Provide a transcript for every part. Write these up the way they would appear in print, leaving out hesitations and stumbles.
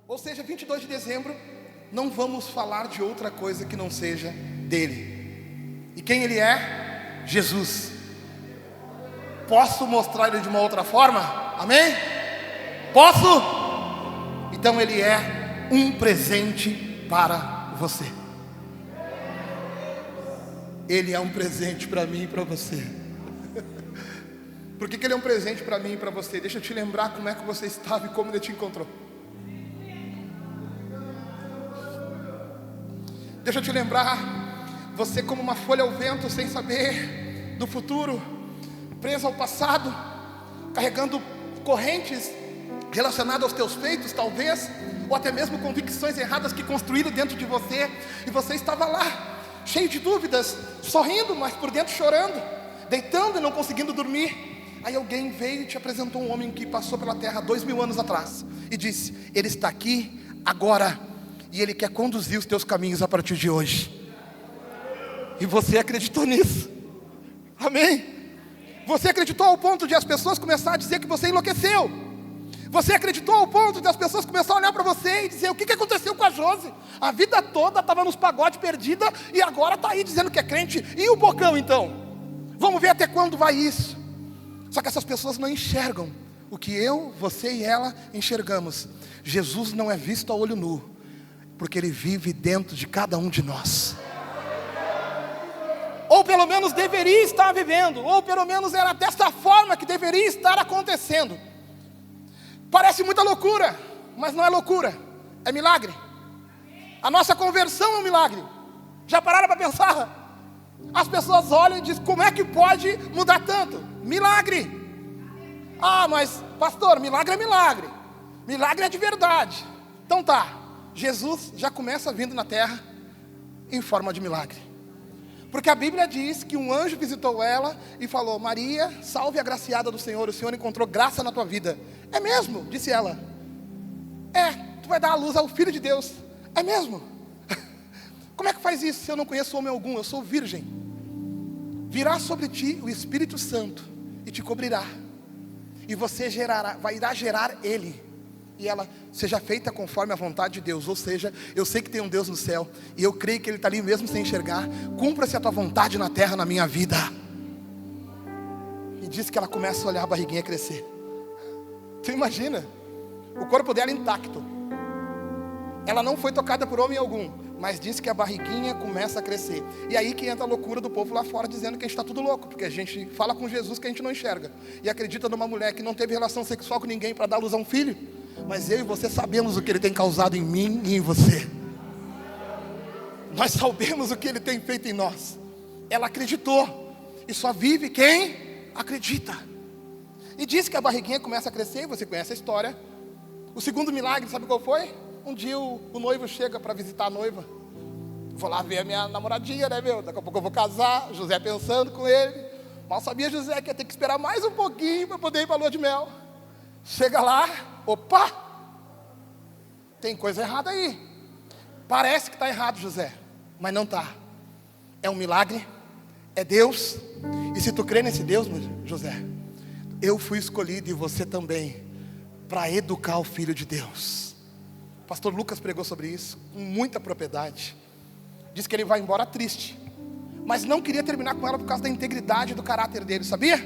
Ou seja, 22 de dezembro, não vamos falar de outra coisa que não seja dele. E quem ele é? Jesus. Posso mostrar ele de uma outra forma? Amém? Posso? Então ele é um presente para você. Ele é um presente para mim e para você. Por que ele é um presente para mim e para você? Deixa eu te lembrar como é que você estava e como ele te encontrou. Deixa eu te lembrar, você como uma folha ao vento, sem saber do futuro, preso ao passado, carregando correntes relacionadas aos teus feitos, talvez, ou até mesmo convicções erradas que construíram dentro de você, e você estava lá, cheio de dúvidas, sorrindo, mas por dentro chorando, deitando e não conseguindo dormir. Aí alguém veio e te apresentou um homem que passou pela terra 2000 anos atrás, e disse: ele está aqui agora, e ele quer conduzir os teus caminhos a partir de hoje. E você acreditou nisso? Amém? Você acreditou ao ponto de as pessoas começarem a dizer que você enlouqueceu. Você acreditou ao ponto de as pessoas começarem a olhar para você e dizer: o que aconteceu com a Josi? A vida toda estava nos pagodes perdida e agora está aí dizendo que é crente. E o Bocão então? Vamos ver até quando vai isso. Só que essas pessoas não enxergam o que eu, você e ela enxergamos. Jesus não é visto a olho nu, porque ele vive dentro de cada um de nós. Ou pelo menos deveria estar vivendo, ou pelo menos era dessa forma que deveria estar acontecendo. Parece muita loucura, mas não é loucura, é milagre. A nossa conversão é um milagre. Já pararam para pensar? As pessoas olham e dizem: como é que pode mudar tanto? Milagre. Ah, mas pastor, milagre é milagre. Milagre é de verdade. Então tá, Jesus já começa vindo na terra em forma de milagre. Porque a Bíblia diz que um anjo visitou ela e falou: Maria, salve agraciada do Senhor, o Senhor encontrou graça na tua vida. É mesmo? Disse ela. Tu vai dar à luz ao Filho de Deus. É mesmo? Como é que faz isso se eu não conheço homem algum? Eu sou virgem. Virá sobre ti o Espírito Santo e te cobrirá. E você irá gerar ele. E ela: seja feita conforme a vontade de Deus. Ou seja, eu sei que tem um Deus no céu, e eu creio que ele está ali mesmo sem enxergar. Cumpra-se a tua vontade na terra, na minha vida. E diz que ela começa a olhar a barriguinha crescer. Tu imagina? O corpo dela intacto. Ela não foi tocada por homem algum, mas diz que a barriguinha começa a crescer. E aí que entra a loucura do povo lá fora, dizendo que a gente está tudo louco, porque a gente fala com Jesus que a gente não enxerga, e acredita numa mulher que não teve relação sexual com ninguém para dar luz a um filho. Mas eu e você sabemos o que ele tem causado em mim e em você. Nós sabemos o que ele tem feito em nós. Ela acreditou, e só vive quem acredita. E diz que a barriguinha começa a crescer. Você conhece a história. O segundo milagre, sabe qual foi? Um dia o noivo chega para visitar a noiva. Vou lá ver a minha namoradinha, né, meu? Daqui a pouco eu vou casar. José pensando com ele. Mal sabia José que ia ter que esperar mais um pouquinho para poder ir para a lua de mel. Chega lá, opa, tem coisa errada aí. Parece que está errado, José, mas não está. É um milagre, é Deus. E se tu crê nesse Deus, José, eu fui escolhido, e você também, para educar o Filho de Deus. O pastor Lucas pregou sobre isso com muita propriedade. Diz que ele vai embora triste, mas não queria terminar com ela por causa da integridade do caráter dele, sabia?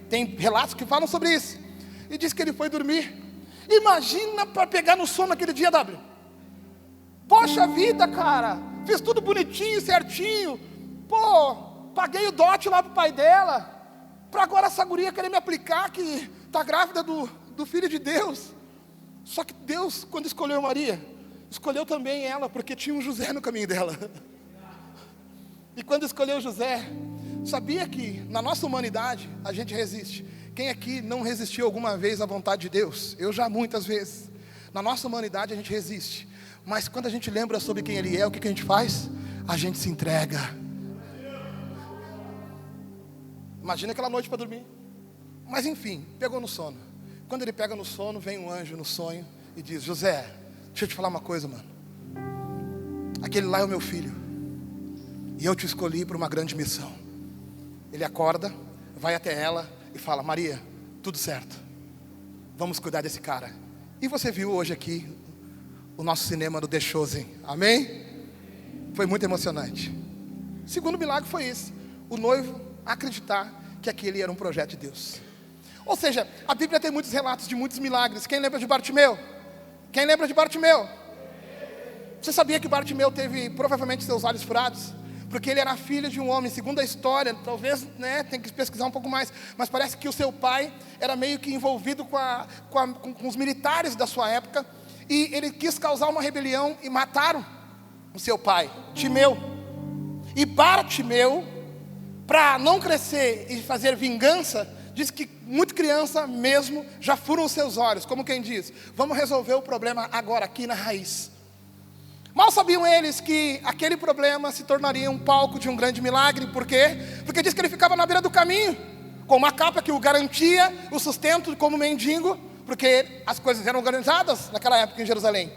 Tem relatos que falam sobre isso. E diz que ele foi dormir. Imagina para pegar no sono aquele dia, W. Poxa vida, cara, fiz tudo bonitinho, certinho. Pô, paguei o dote lá pro pai dela, para agora essa guria querer me aplicar que tá grávida do Filho de Deus. Só que Deus, quando escolheu Maria, escolheu também ela, porque tinha um José no caminho dela. E quando escolheu José, sabia que na nossa humanidade a gente resiste. Quem aqui não resistiu alguma vez à vontade de Deus? Eu já, muitas vezes. Na nossa humanidade a gente resiste, mas quando a gente lembra sobre quem Ele é, o que a gente faz? A gente se entrega. Imagina aquela noite para dormir. Mas enfim, pegou no sono. Quando ele pega no sono, vem um anjo no sonho e diz: José, deixa eu te falar uma coisa, mano. Aquele lá é o meu filho, e eu te escolhi para uma grande missão. Ele acorda, vai até ela e fala: Maria, tudo certo, vamos cuidar desse cara. E você viu hoje aqui o nosso cinema do The Chosen. Amém? Foi muito emocionante. O segundo milagre foi esse: o noivo acreditar que aquele era um projeto de Deus. Ou seja, a Bíblia tem muitos relatos de muitos milagres. Quem lembra de Bartimeu? Quem lembra de Bartimeu? Você sabia que Bartimeu teve provavelmente seus olhos furados? Porque ele era filho de um homem, segundo a história, talvez, tem que pesquisar um pouco mais, mas parece que o seu pai era meio que envolvido com os militares da sua época, e ele quis causar uma rebelião e mataram o seu pai, Timeu. E Bartimeu, para não crescer e fazer vingança, diz que muito criança mesmo já furam os seus olhos, como quem diz: vamos resolver o problema agora, aqui na raiz. Mal sabiam eles que aquele problema se tornaria um palco de um grande milagre. Por quê? Porque diz que ele ficava na beira do caminho, com uma capa que o garantia o sustento como mendigo, porque as coisas eram organizadas naquela época em Jerusalém.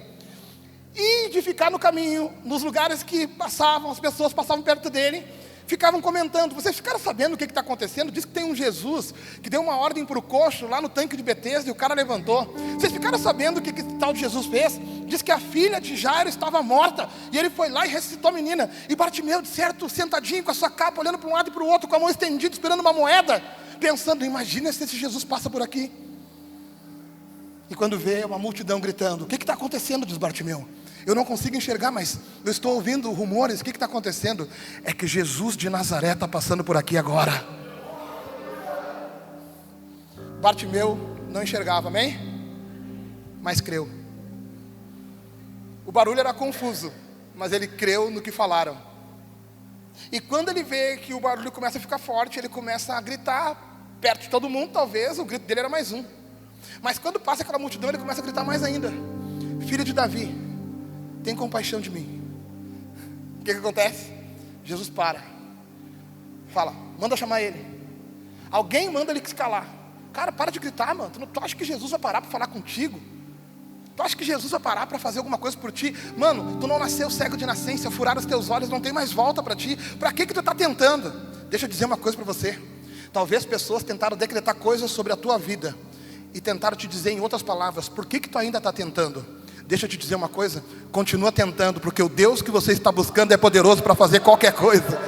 E de ficar no caminho, nos lugares que passavam, as pessoas passavam perto dele, ficavam comentando: vocês ficaram sabendo o que está acontecendo? Diz que tem um Jesus que deu uma ordem para o coxo lá no tanque de Betesda e o cara levantou. Vocês ficaram sabendo o que tal de Jesus fez? Diz que a filha de Jairo estava morta e ele foi lá e ressuscitou a menina. E Bartimeu, de certo, sentadinho com a sua capa, olhando para um lado e para o outro, com a mão estendida, esperando uma moeda, pensando: imagina se esse Jesus passa por aqui. E quando vê uma multidão gritando: o que está acontecendo? Diz Bartimeu: eu não consigo enxergar, mas eu estou ouvindo rumores. O que está acontecendo? É que Jesus de Nazaré está passando por aqui agora. Bartimeu não enxergava, amém? Mas creu. O barulho era confuso, mas ele creu no que falaram. E quando ele vê que o barulho começa a ficar forte, ele começa a gritar perto de todo mundo. Talvez o grito dele era mais um. Mas quando passa aquela multidão, ele começa a gritar mais ainda: filho de Davi, tem compaixão de mim. O que acontece? Jesus para, fala: manda chamar ele. Alguém manda ele se calar. Cara, para de gritar, mano. Tu acha que Jesus vai parar para falar contigo? Tu acha que Jesus vai parar para fazer alguma coisa por ti? Mano, tu não nasceu cego de nascença, furaram os teus olhos, não tem mais volta para ti. Para que tu está tentando? Deixa eu dizer uma coisa para você. Talvez pessoas tentaram decretar coisas sobre a tua vida e tentaram te dizer em outras palavras: por que tu ainda está tentando? Deixa eu te dizer uma coisa: continua tentando, porque o Deus que você está buscando é poderoso para fazer qualquer coisa.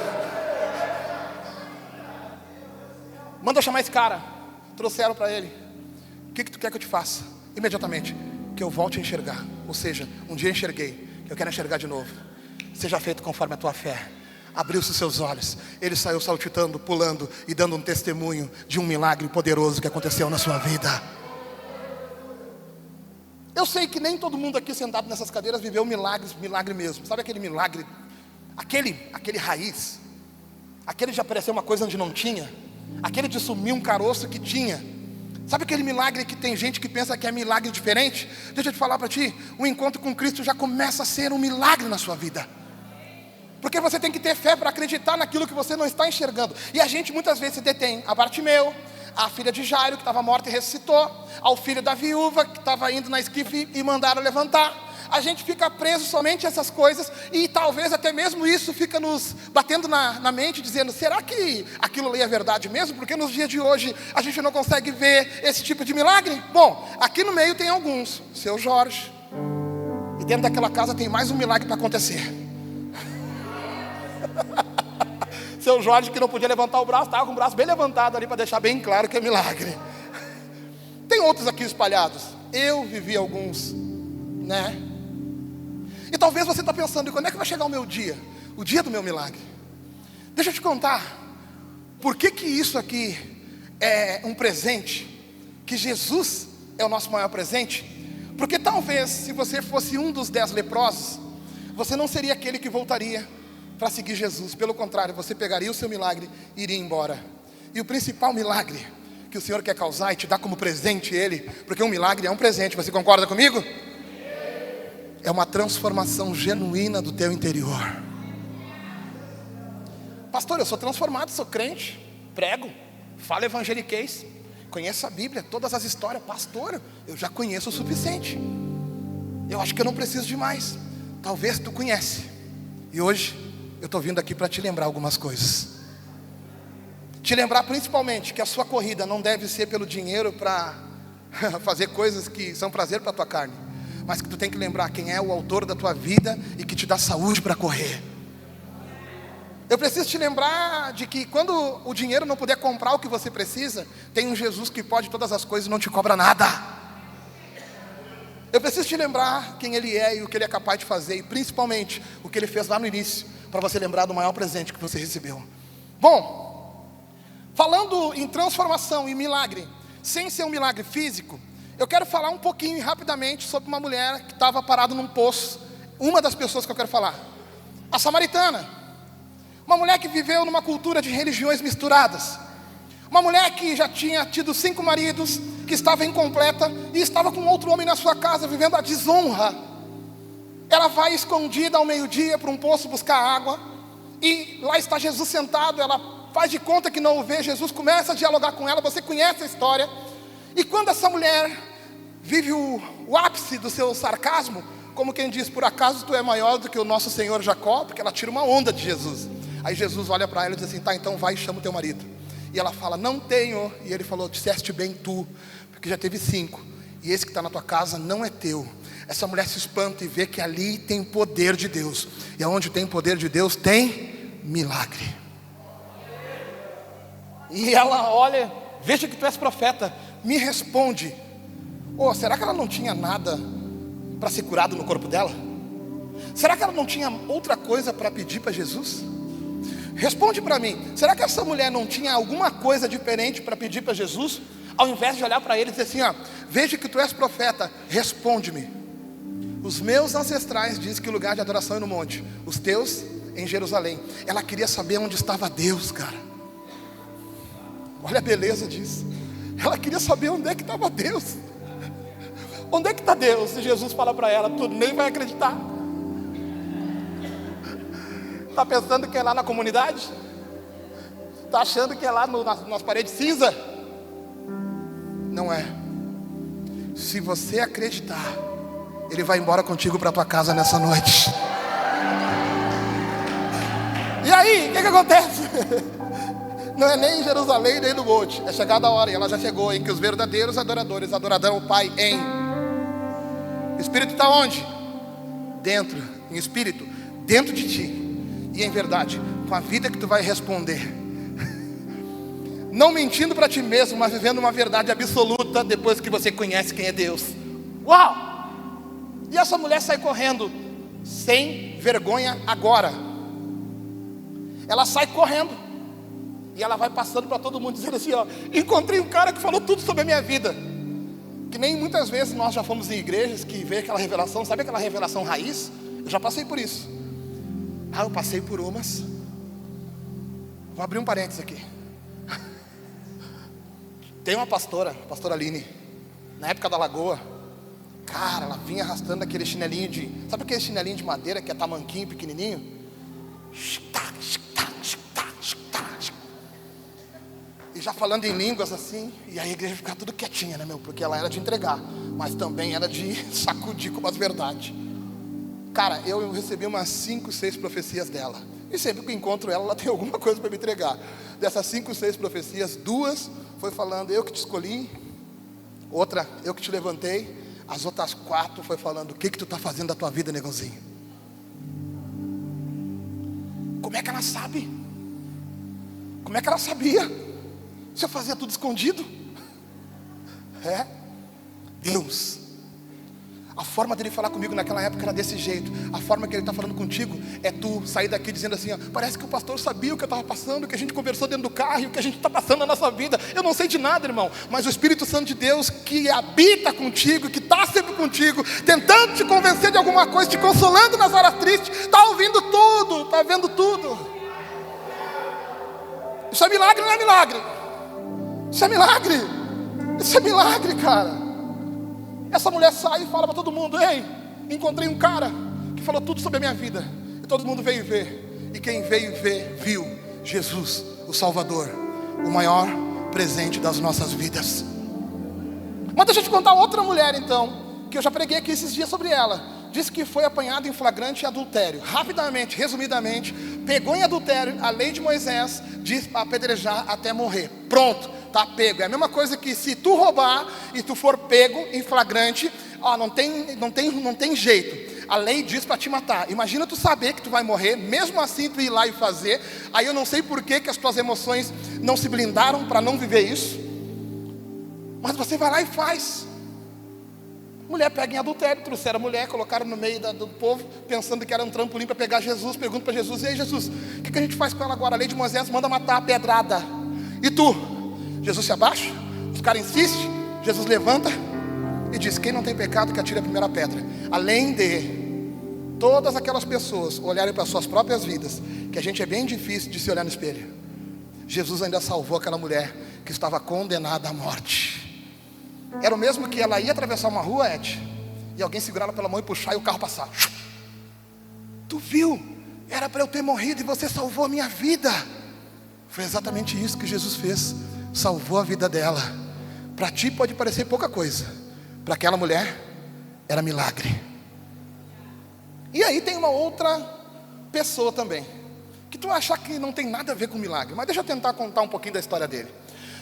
Manda chamar esse cara. Trouxeram para ele: o que tu quer que eu te faça? Imediatamente: que eu volte a enxergar. Ou seja, um dia enxerguei, que eu quero enxergar de novo. Seja feito conforme a tua fé. Abriu-se seus olhos. Ele saiu saltitando, pulando e dando um testemunho de um milagre poderoso que aconteceu na sua vida. Eu sei que nem todo mundo aqui sentado nessas cadeiras viveu milagre mesmo. Sabe aquele milagre, aquele raiz, aquele de aparecer uma coisa onde não tinha, aquele de sumir um caroço que tinha. Sabe aquele milagre que tem gente que pensa que é milagre diferente? Deixa eu te falar para ti, o encontro com Cristo já começa a ser um milagre na sua vida. Porque você tem que ter fé para acreditar naquilo que você não está enxergando. E a gente muitas vezes se detém a Bartimeu, a filha de Jairo que estava morta e ressuscitou, ao filho da viúva que estava indo na esquife e mandaram levantar. A gente fica preso somente a essas coisas, e talvez até mesmo isso fica nos batendo na mente, dizendo: será que aquilo ali é verdade mesmo? Porque nos dias de hoje a gente não consegue ver esse tipo de milagre. Bom, aqui no meio tem alguns, seu Jorge, e dentro daquela casa tem mais um milagre para acontecer. Seu Jorge, que não podia levantar o braço, estava com o braço bem levantado ali para deixar bem claro que é milagre. Tem outros aqui espalhados. Eu vivi alguns, né? E talvez você está pensando: e quando é que vai chegar o meu dia? O dia do meu milagre. Deixa eu te contar por que isso aqui é um presente, que Jesus é o nosso maior presente. Porque talvez, se você fosse um dos 10 leprosos, você não seria aquele que voltaria para seguir Jesus. Pelo contrário, você pegaria o seu milagre e iria embora. E o principal milagre que o Senhor quer causar e te dar como presente Ele, porque um milagre é um presente, você concorda comigo? É uma transformação genuína do teu interior. Pastor, eu sou transformado, sou crente, prego, falo evangeliquez, conheço a Bíblia, todas as histórias. Pastor, eu já conheço o suficiente, eu acho que eu não preciso de mais. Talvez tu conhece. E hoje eu estou vindo aqui para te lembrar algumas coisas. Te lembrar principalmente que a sua corrida não deve ser pelo dinheiro, para fazer coisas que são prazer para a tua carne, mas que tu tem que lembrar quem é o autor da tua vida e que te dá saúde para correr. Eu preciso te lembrar de que quando o dinheiro não puder comprar o que você precisa, tem um Jesus que pode todas as coisas e não te cobra nada. Eu preciso te lembrar quem Ele é e o que Ele é capaz de fazer, e principalmente o que Ele fez lá no início, para você lembrar do maior presente que você recebeu. Bom, falando em transformação e milagre, sem ser um milagre físico, eu quero falar um pouquinho rapidamente sobre uma mulher que estava parada num poço. Uma das pessoas que eu quero falar, a samaritana. Uma mulher que viveu numa cultura de religiões misturadas. Uma mulher que já tinha tido 5 maridos, que estava incompleta e estava com outro homem na sua casa, vivendo a desonra. Ela vai escondida ao meio-dia para um poço buscar água, e lá está Jesus sentado. Ela faz de conta que não o vê. Jesus começa a dialogar com ela. Você conhece a história. E quando essa mulher vive o ápice do seu sarcasmo, como quem diz, por acaso tu é maior do que o nosso Senhor Jacó? Porque ela tira uma onda de Jesus. Aí Jesus olha para ela e diz assim: tá, então vai e chama o teu marido. E ela fala: não tenho. E ele falou: disseste bem tu, porque já teve 5, e esse que está na tua casa não é teu. Essa mulher se espanta e vê que ali tem poder de Deus, e aonde tem poder de Deus tem milagre. E ela olha: veja que tu és profeta, me responde. Será que ela não tinha nada para ser curado no corpo dela? Será que ela não tinha outra coisa para pedir para Jesus? Responde para mim, será que essa mulher não tinha alguma coisa diferente para pedir para Jesus? Ao invés de olhar para ele e dizer assim: veja que tu és profeta, responde-me. Os meus ancestrais dizem que o lugar de adoração é no monte, os teus em Jerusalém. Ela queria saber onde estava Deus, cara. Olha a beleza disso. Ela queria saber onde é que estava Deus. Onde é que está Deus? E Jesus fala para ela: tu nem vai acreditar. Está pensando que é lá na comunidade? Está achando que é lá nas paredes cinza? Não é. Se você acreditar, Ele vai embora contigo para a tua casa nessa noite. E aí, o que acontece? Não é nem em Jerusalém, nem no monte. É chegada a hora, e ela já chegou, em que os verdadeiros adoradores adorarão o Pai em... O Espírito está onde? Dentro, em espírito, dentro de ti. E em verdade, com a vida que tu vai responder. Não mentindo para ti mesmo, mas vivendo uma verdade absoluta depois que você conhece quem é Deus. Uau! E essa mulher sai correndo, sem vergonha agora. Ela sai correndo. E ela vai passando para todo mundo, dizendo assim: encontrei um cara que falou tudo sobre a minha vida. Que nem muitas vezes nós já fomos em igrejas que vê aquela revelação, sabe aquela revelação raiz? Eu já passei por isso. Eu passei por umas. Vou abrir um parênteses aqui. Tem uma pastora, a pastora Aline, na época da lagoa. Cara, ela vinha arrastando aquele chinelinho de... Sabe aquele chinelinho de madeira que é tamanquinho, pequenininho? E já falando em línguas assim. E aí a igreja ficava tudo quietinha, né, meu? Porque ela era de entregar, mas também era de sacudir com as verdades. Cara, eu recebi umas 5, 6 profecias dela. E sempre que eu encontro ela, ela tem alguma coisa para me entregar. Dessas 5, 6 profecias, 2 foi falando: eu que te escolhi. Outra: eu que te levantei. As outras 4 foi falando: o que tu está fazendo da tua vida, negãozinho? Como é que ela sabe? Como é que ela sabia? Se eu fazia tudo escondido? Deus. A forma dele falar comigo naquela época era desse jeito. A forma que ele está falando contigo é tu sair daqui dizendo assim: parece que o pastor sabia o que eu estava passando, que a gente conversou dentro do carro, e o que a gente está passando na nossa vida. Eu não sei de nada, irmão, mas o Espírito Santo de Deus, que habita contigo, que está sempre contigo, tentando te convencer de alguma coisa, te consolando nas horas tristes, está ouvindo tudo, está vendo tudo. Isso é milagre, não é milagre? Isso é milagre. Isso é milagre, cara. Essa mulher sai e fala para todo mundo: ei, encontrei um cara que falou tudo sobre a minha vida. E todo mundo veio ver. E quem veio ver, viu Jesus, o Salvador, o maior presente das nossas vidas. Mas deixa eu te contar outra mulher então, que eu já preguei aqui esses dias sobre ela. Diz que foi apanhada em flagrante adultério. Rapidamente, resumidamente, pegou em adultério. A lei de Moisés diz para apedrejar até morrer. Pronto, tá pego. É a mesma coisa que se tu roubar e tu for pego em flagrante, ó, não tem jeito. A lei diz para te matar. Imagina tu saber que tu vai morrer, mesmo assim tu ir lá e fazer. Aí eu não sei por que as tuas emoções não se blindaram para não viver isso. Mas você vai lá e faz. Mulher pega em adultério, trouxeram a mulher, colocaram no meio do povo, pensando que era um trampolim para pegar Jesus. Pergunta para Jesus: e aí, Jesus, o que a gente faz com ela agora? A lei de Moisés manda matar a pedrada. E tu? Jesus se abaixa, os caras insistem, Jesus levanta e diz: quem não tem pecado que atire a primeira pedra. Além de todas aquelas pessoas olharem para suas próprias vidas, que a gente é bem difícil de se olhar no espelho, Jesus ainda salvou aquela mulher que estava condenada à morte. Era o mesmo que ela ia atravessar uma rua, Ed, e alguém segurar ela pela mão e puxar e o carro passar. Tu viu? Era para eu ter morrido e você salvou a minha vida. Foi exatamente isso que Jesus fez. Salvou a vida dela. Para ti pode parecer pouca coisa, para aquela mulher era milagre. E aí tem uma outra pessoa também, que tu achar que não tem nada a ver com milagre, mas deixa eu tentar contar um pouquinho da história dele.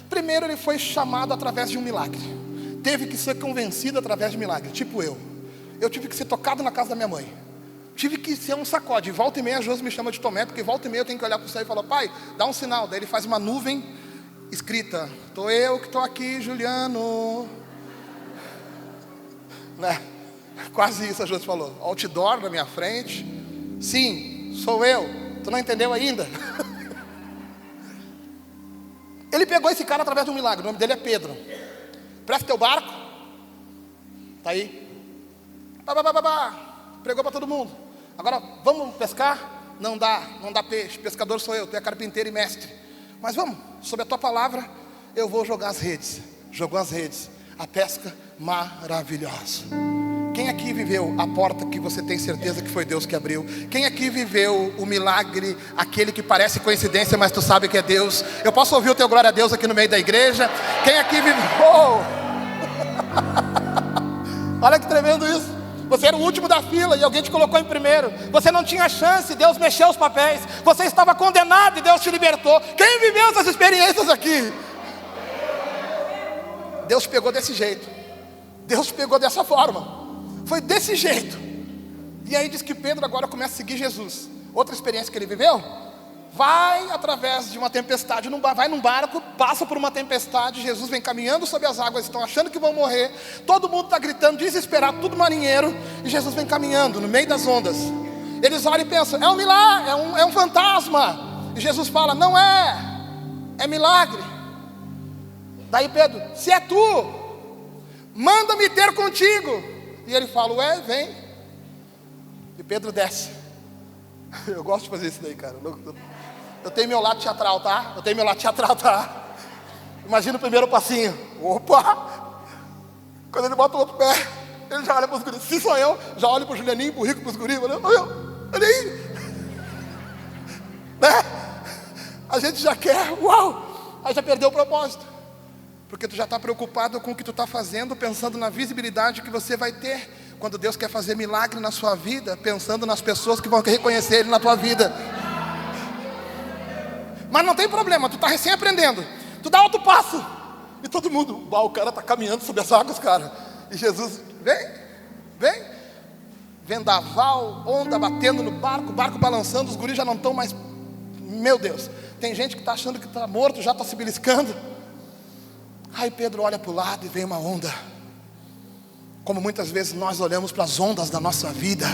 Primeiro, ele foi chamado através de um milagre. Teve que ser convencido através de milagre. Tipo eu tive que ser tocado na casa da minha mãe. Tive que ser um sacode. Volta e meia a Josi me chama de Tomé, porque volta e meia eu tenho que olhar para o céu e falar: pai, dá um sinal. Daí ele faz uma nuvem escrita: tô eu que estou aqui, Juliano, né? Quase isso a Josi falou. Outdoor na minha frente. Sim, sou eu. Tu não entendeu ainda? Ele pegou esse cara através de um milagre. O nome dele é Pedro. Presta teu barco. Tá aí. Pregou para todo mundo. Agora vamos pescar? Não dá peixe. Pescador sou eu, tu é carpinteiro e mestre. Mas vamos, sob a tua palavra eu vou jogar as redes. Jogou as redes. A pesca maravilhosa. Quem aqui viveu a porta que você tem certeza que foi Deus que abriu? Quem aqui viveu o milagre, aquele que parece coincidência, mas tu sabe que é Deus? Eu posso ouvir o teu glória a Deus aqui no meio da igreja? Quem aqui viveu? Oh! Olha que tremendo isso. Você era o último da fila e alguém te colocou em primeiro. Você não tinha chance, Deus mexeu os papéis. Você estava condenado e Deus te libertou. Quem viveu essas experiências aqui? Deus te pegou desse jeito. Deus te pegou dessa forma. Foi desse jeito. E aí diz que Pedro agora começa a seguir Jesus. Outra experiência que ele viveu: vai através de uma tempestade, vai num barco, passa por uma tempestade. Jesus vem caminhando sobre as águas, estão achando que vão morrer. Todo mundo está gritando, desesperado, tudo marinheiro. E Jesus vem caminhando no meio das ondas. Eles olham e pensam: é um milagre, é um fantasma. E Jesus fala: não é milagre. Daí Pedro: se é tu, manda-me ter contigo. E ele fala: ué, vem. E Pedro desce. Eu gosto de fazer isso daí, cara. Eu tenho meu lado teatral, tá? Imagina o primeiro passinho. Opa! Quando ele bota o outro pé, ele já olha para os guris. Se sou eu, já olho para o Julianinho, para o Rico, para os guris. Olha aí. Né? A gente já quer, uau! Aí já perdeu o propósito. Porque tu já está preocupado com o que tu está fazendo, pensando na visibilidade que você vai ter. Quando Deus quer fazer milagre na sua vida, pensando nas pessoas que vão reconhecer Ele na tua vida. Mas não tem problema, tu está recém aprendendo. Tu dá outro passo. E todo mundo: uau, o cara está caminhando sobre as águas, cara. E Jesus: vem. Vendaval, onda batendo no barco, barco balançando, os guris já não estão mais. Meu Deus, tem gente que está achando que está morto, já está se beliscando. Aí Pedro olha para o lado e vem uma onda. Como muitas vezes nós olhamos para as ondas da nossa vida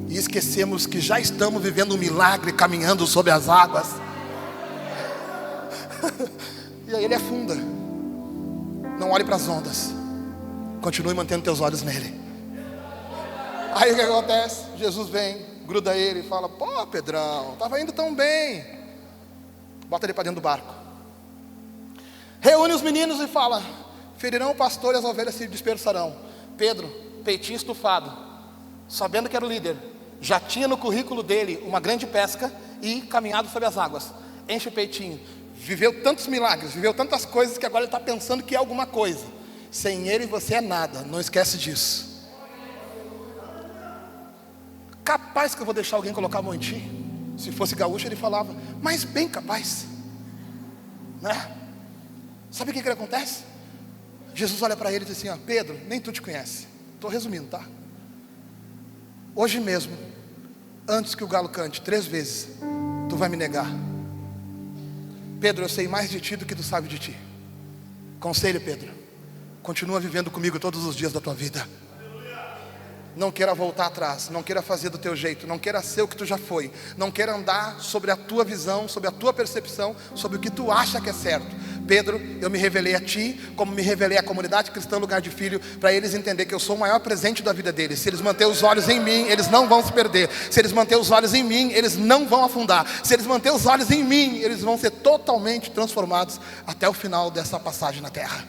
e esquecemos que já estamos vivendo um milagre, caminhando sobre as águas. E aí ele afunda. Não olhe para as ondas, continue mantendo teus olhos nele. Aí o que acontece? Jesus vem, gruda ele e fala: pô, Pedrão, estava indo tão bem. Bota ele para dentro do barco. Reúne os meninos e fala: ferirão o pastor e as ovelhas se dispersarão. Pedro, peitinho estufado, sabendo que era o líder, já tinha no currículo dele uma grande pesca e caminhado sobre as águas. Enche o peitinho. Viveu tantos milagres, viveu tantas coisas que agora ele está pensando que é alguma coisa. Sem ele você é nada, não esquece disso. Capaz que eu vou deixar alguém colocar a mão em ti. Se fosse gaúcho ele falava: mas bem capaz, né? Sabe o que acontece? Jesus olha para ele e diz assim: ó, Pedro, nem tu te conhece. Estou resumindo, tá? Hoje mesmo, antes que o galo cante 3 vezes, tu vai me negar. Pedro, eu sei mais de ti do que tu sabe de ti. Conselho, Pedro, continua vivendo comigo todos os dias da tua vida. Não queira voltar atrás, não queira fazer do teu jeito, não queira ser o que tu já foi, não queira andar sobre a tua visão, sobre a tua percepção, sobre o que tu acha que é certo. Pedro, eu me revelei a ti, como me revelei à comunidade cristã Lugar de Filho, para eles entenderem que eu sou o maior presente da vida deles. Se eles manterem os olhos em mim, eles não vão se perder. Se eles manterem os olhos em mim, eles não vão afundar. Se eles manterem os olhos em mim, eles vão ser totalmente transformados até o final dessa passagem na terra.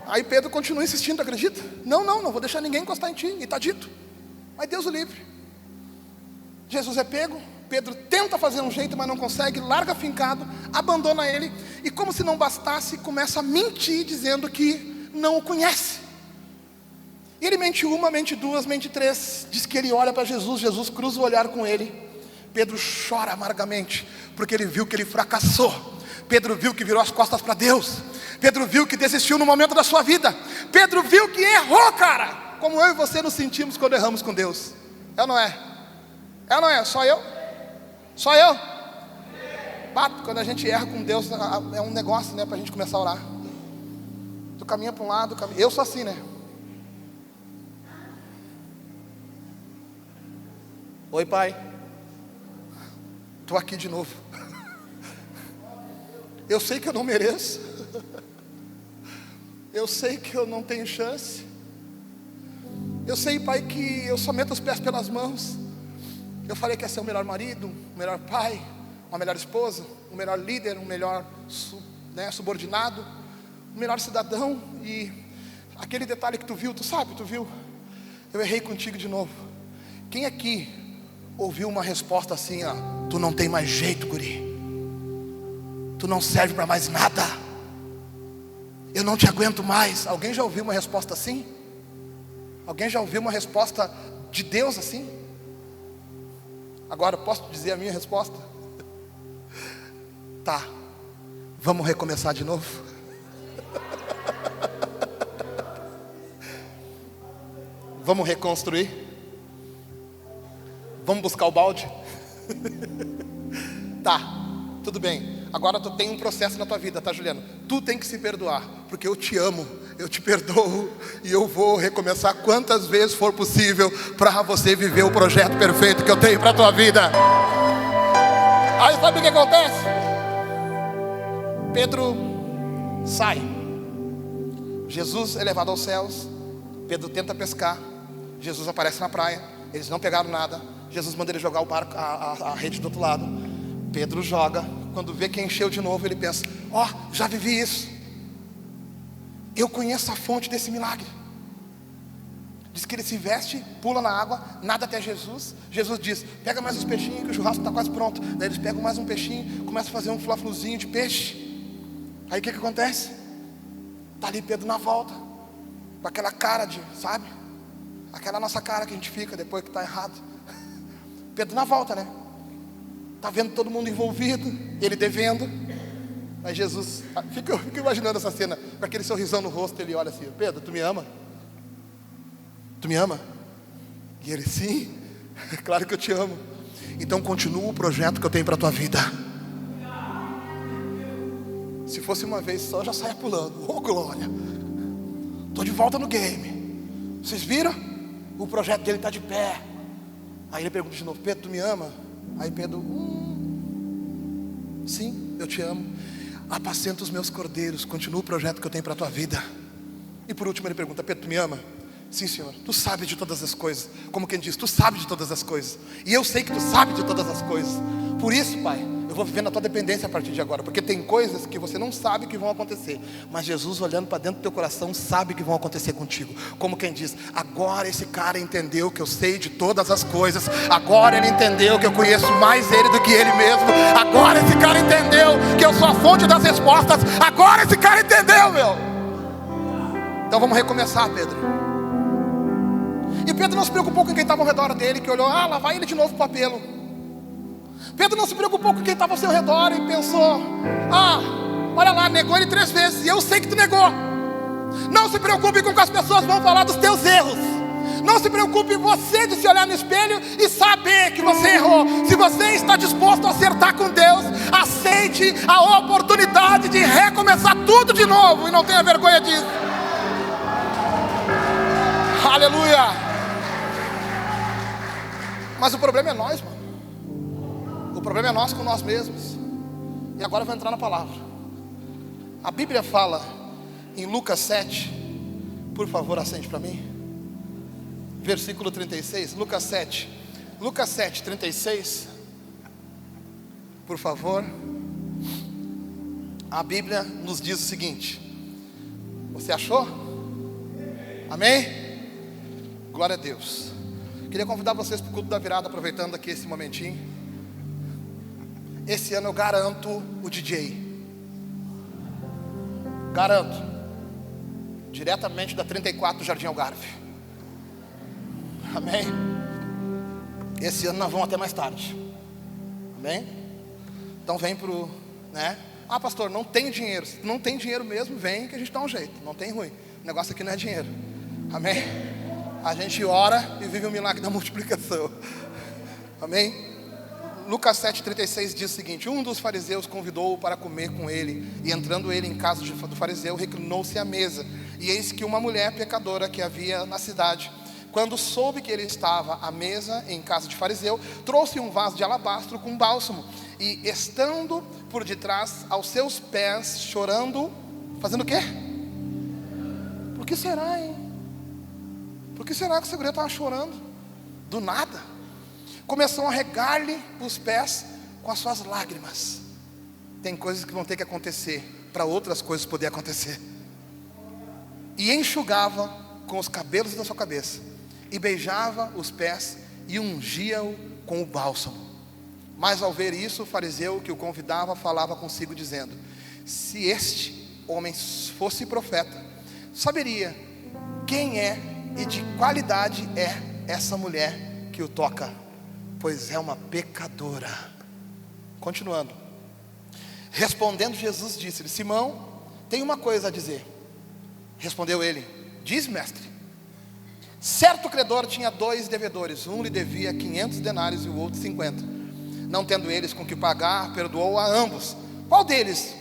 Aí Pedro continua insistindo, acredita? Não vou deixar ninguém encostar em ti. E está dito. Mas Deus o livre. Jesus é pego. Pedro tenta fazer um jeito, mas não consegue. Larga fincado, abandona ele. E como se não bastasse, começa a mentir, dizendo que não o conhece. E ele mente 1, mente 2, mente 3. Diz que ele olha para Jesus. Jesus cruza o olhar com ele. Pedro chora amargamente, porque ele viu que ele fracassou. Pedro viu que virou as costas para Deus. Pedro viu que desistiu no momento da sua vida. Pedro viu que errou, cara. Como eu e você nos sentimos quando erramos com Deus. É ou não é? É ou não é? Só eu? Só eu? Bato, quando a gente erra com Deus, é um negócio, né, para a gente começar a orar. Tu caminha para um lado, eu sou assim, né? Oi, pai. Estou aqui de novo. Eu sei que eu não mereço. Eu sei que eu não tenho chance. Eu sei, pai, que eu só meto os pés pelas mãos. Eu falei que ia ser o melhor marido, o melhor pai, uma melhor esposa, o melhor líder, um melhor subordinado, o melhor cidadão. E aquele detalhe que tu viu, tu viu? Eu errei contigo de novo. Quem aqui ouviu uma resposta assim, ó: tu não tem mais jeito, guri. Tu não serve para mais nada. Eu não te aguento mais. Alguém já ouviu uma resposta assim? Alguém já ouviu uma resposta de Deus assim? Agora, posso te dizer a minha resposta? Tá, vamos recomeçar de novo? Vamos reconstruir? Vamos buscar o balde? Tá, tudo bem. Agora tu tem um processo na tua vida, tá, Juliano? Tu tem que se perdoar, porque eu te amo, eu te perdoo, e eu vou recomeçar quantas vezes for possível, para você viver o projeto perfeito que eu tenho para a tua vida. Aí sabe o que acontece? Pedro sai. Jesus é levado aos céus. Pedro tenta pescar. Jesus aparece na praia. Eles não pegaram nada. Jesus manda ele jogar o barco, a rede do outro lado. Pedro joga. Quando vê que encheu de novo, ele pensa: já vivi isso. Eu conheço a fonte desse milagre. Diz que ele se veste, pula na água, nada até Jesus. Jesus diz: pega mais uns peixinhos que o churrasco está quase pronto. Daí eles pegam mais um peixinho, começam a fazer um fla-fluzinho de peixe. Aí o que acontece? Está ali Pedro na volta, com aquela cara de, sabe? Aquela nossa cara que a gente fica depois que está errado. Pedro na volta, né? Está vendo todo mundo envolvido, ele devendo. Aí Jesus, fico imaginando essa cena, com aquele sorrisão no rosto, ele olha assim: Pedro, tu me ama? Tu me ama? E ele: sim, claro que eu te amo. Então continua o projeto que eu tenho para a tua vida. Se fosse uma vez só, eu já saia pulando. Oh, glória, estou de volta no game. Vocês viram? O projeto dele está de pé. Aí ele pergunta de novo: Pedro, tu me ama? Aí Pedro: sim, eu te amo. Apacenta os meus cordeiros. Continua o projeto que eu tenho para a tua vida. E por último ele pergunta: Pedro, tu me ama? Sim, Senhor, tu sabes de todas as coisas. Como quem diz, tu sabes de todas as coisas. E eu sei que tu sabes de todas as coisas. Por isso, Pai, eu vou viver na tua dependência a partir de agora. Porque tem coisas que você não sabe que vão acontecer, mas Jesus, olhando para dentro do teu coração, sabe que vão acontecer contigo. Como quem diz: agora esse cara entendeu que eu sei de todas as coisas. Agora ele entendeu que eu conheço mais ele do que ele mesmo. Agora esse cara entendeu que eu sou a fonte das respostas. Agora esse cara entendeu, meu. Então vamos recomeçar, Pedro. E Pedro não se preocupou com quem estava ao redor dele, que olhou: lá vai ele de novo para o apelo. Pedro não se preocupou com quem estava ao seu redor e pensou: olha lá, negou ele 3 vezes, e eu sei que tu negou. Não se preocupe com o que as pessoas vão falar dos teus erros. Não se preocupe você de se olhar no espelho e saber que você errou. Se você está disposto a acertar com Deus, aceite a oportunidade de recomeçar tudo de novo e não tenha vergonha disso. Aleluia. Mas o problema é nós, mano. O problema é nós com nós mesmos. E agora eu vou entrar na palavra. A Bíblia fala em Lucas 7. Por favor, acende para mim. Versículo 36, Lucas 7, 36, por favor. A Bíblia nos diz o seguinte. Você achou? Amém? Glória a Deus. Queria convidar vocês para o culto da virada, aproveitando aqui esse momentinho. Esse ano eu garanto o DJ. Garanto. Diretamente da 34 do Jardim Algarve. Amém? Esse ano nós vamos até mais tarde. Amém? Então vem pro, né? Ah, pastor, não tem dinheiro. Se não tem dinheiro mesmo, vem que a gente dá um jeito. Não tem ruim. O negócio aqui não é dinheiro. Amém? A gente ora e vive o milagre da multiplicação. Amém? Lucas 7,36 diz o seguinte: um dos fariseus convidou-o para comer com ele. E entrando ele em casa do fariseu, reclinou-se à mesa. E eis que uma mulher pecadora que havia na cidade, quando soube que ele estava à mesa em casa de fariseu, trouxe um vaso de alabastro com bálsamo, e estando por detrás aos seus pés, chorando, fazendo o quê? Por que será, hein? Por que será que essa guria estava chorando? Do nada. Começou a regar-lhe os pés com as suas lágrimas. Tem coisas que vão ter que acontecer para outras coisas poderem acontecer. E enxugava com os cabelos da sua cabeça, e beijava os pés e ungia-o com o bálsamo. Mas ao ver isso, o fariseu que o convidava falava consigo dizendo: se este homem fosse profeta, saberia quem é e de qualidade é essa mulher que o toca, pois é uma pecadora. Continuando. Respondendo Jesus disse-lhe: Simão, tenho uma coisa a dizer. Respondeu ele: diz, mestre. Certo credor tinha 2 devedores. Um lhe devia 500 denários e o outro 50. Não tendo eles com que pagar, perdoou a ambos. Qual deles